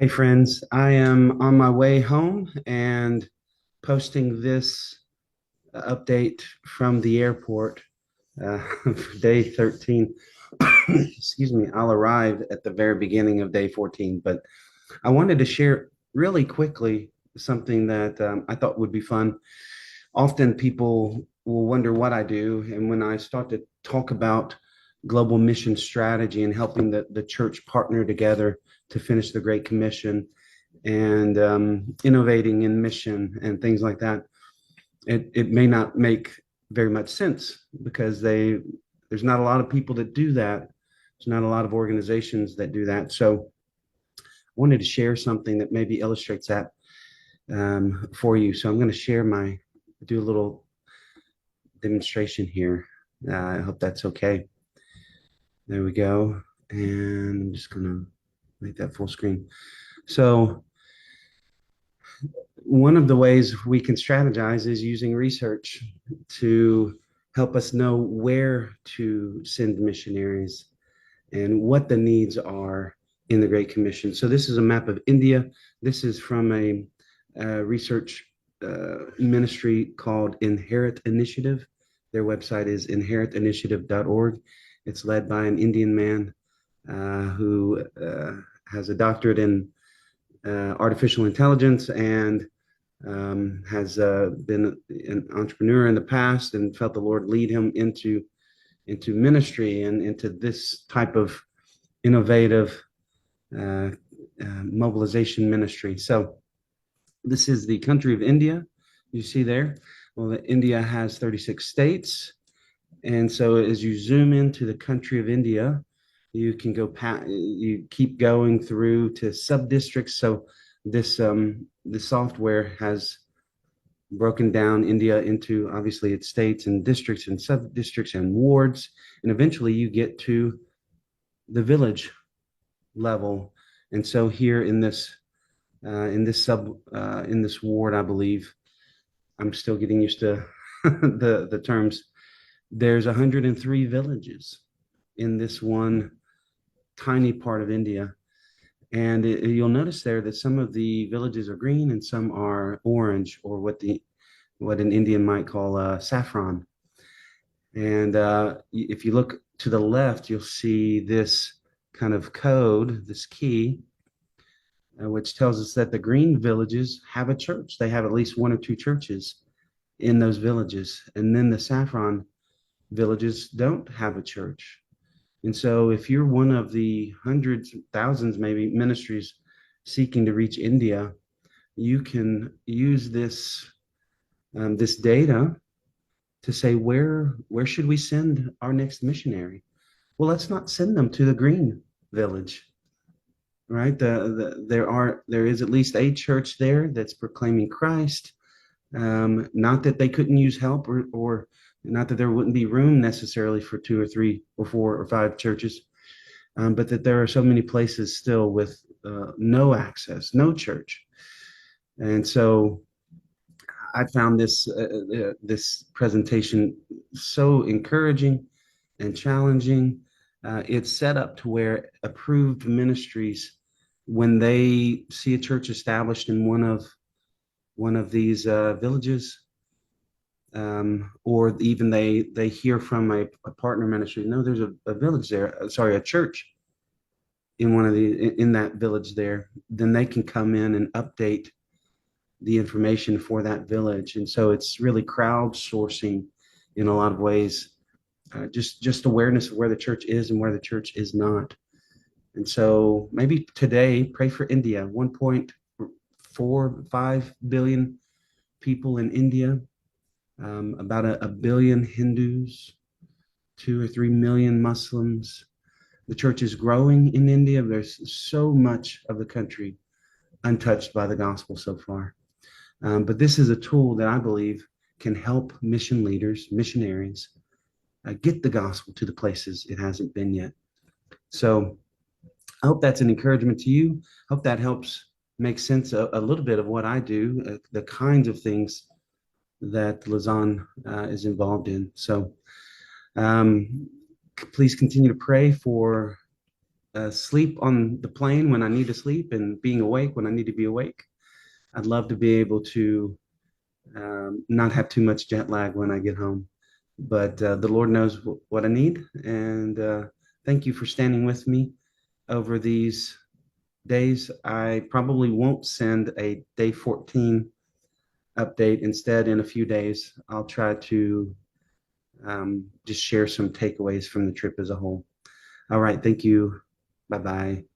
Hey friends, I am on my way home and posting this update from the airport for day 13. Excuse me, I'll arrive at the very beginning of day 14, but I wanted to share really quickly something that I thought would be fun. Often people will wonder what I do, and when I start to talk about global mission strategy and helping the church partner together to finish the Great Commission, and innovating in mission and things like that, it may not make very much sense because there's not a lot of people that do that. There's not a lot of organizations that do that. So I wanted to share something that maybe illustrates that for you. So I'm going to do a little demonstration here. I hope that's okay. There we go. And I'm just going to make that full screen. So one of the ways we can strategize is using research to help us know where to send missionaries and what the needs are in the Great Commission. So this is a map of India. This is from a research ministry called Inherit Initiative. Their website is inheritinitiative.org. It's led by an Indian man who has a doctorate in artificial intelligence and has been an entrepreneur in the past and felt the Lord lead him into ministry and into this type of innovative uh, mobilization ministry. So this is the country of India. You see there. Well, India has 36 states, and so as you zoom into the country of India, you can you keep going through to sub districts. So the software has broken down India into obviously its states and districts and sub districts and wards, and eventually you get to the village level. And so here in this ward, I believe I'm still getting used to the terms. There's 103 villages in this one tiny part of India. And you'll notice there that some of the villages are green and some are orange, or what an Indian might call saffron. And if you look to the left, you'll see this kind of code, this key, which tells us that the green villages have a church. They have at least one or two churches in those villages. And then the saffron villages don't have a church. And so if you're one of the hundreds, thousands, maybe ministries seeking to reach India, you can use this data to say where should we send our next missionary? Well, let's not send them to the green village, right? There is at least a church there that's proclaiming Christ. Not that they couldn't use help, or not that there wouldn't be room necessarily for two or three or four or five churches, but that there are so many places still with no access, no church. And so I found this presentation so encouraging and challenging. It's set up to where approved ministries, when they see a church established in one of these villages, or even they hear from a partner ministry, no, there's a village there, sorry, a church in in that village there, then they can come in and update the information for that village. And so it's really crowdsourcing in a lot of ways, just awareness of where the church is and where the church is not. And so maybe today, pray for India. 1.45 billion people in India, about a billion Hindus, 2 or 3 million Muslims. The church is growing in India. There's so much of the country untouched by the gospel so far. But this is a tool that I believe can help mission leaders, missionaries, get the gospel to the places it hasn't been yet. So I hope that's an encouragement to you. Hope that helps make sense a little bit of what I do, the kinds of things that Lazan is involved in. So um, please continue to pray for sleep on the plane when I need to sleep and being awake when I need to be awake. I'd love to be able to not have too much jet lag when I get home. But the Lord knows what I need. And thank you for standing with me over these days. I probably won't send a day 14 update. Instead, in a few days, I'll try to just share some takeaways from the trip as a whole. All right. Thank you. Bye bye.